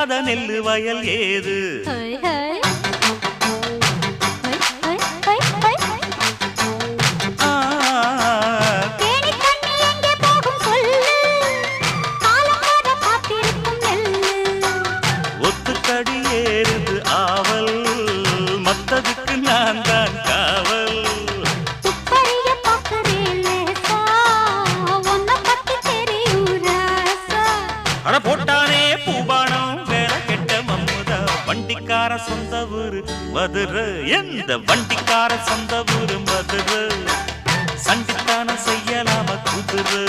விதைக்காத நெல்லு வயல் ஏது ஒத்துக்கடி ஏறுது ஆவல் மத்ததுக்கு நான் தான் காவல் அட போட்டானே பூபானம் வேலை கெட்ட மம்முதா வண்டிக்கார சொந்த ஊரு மதுரை எந்த வண்டிக்கார சொந்த ஊரு மதுரை சண்டித்தான செய்யலாம குதிரை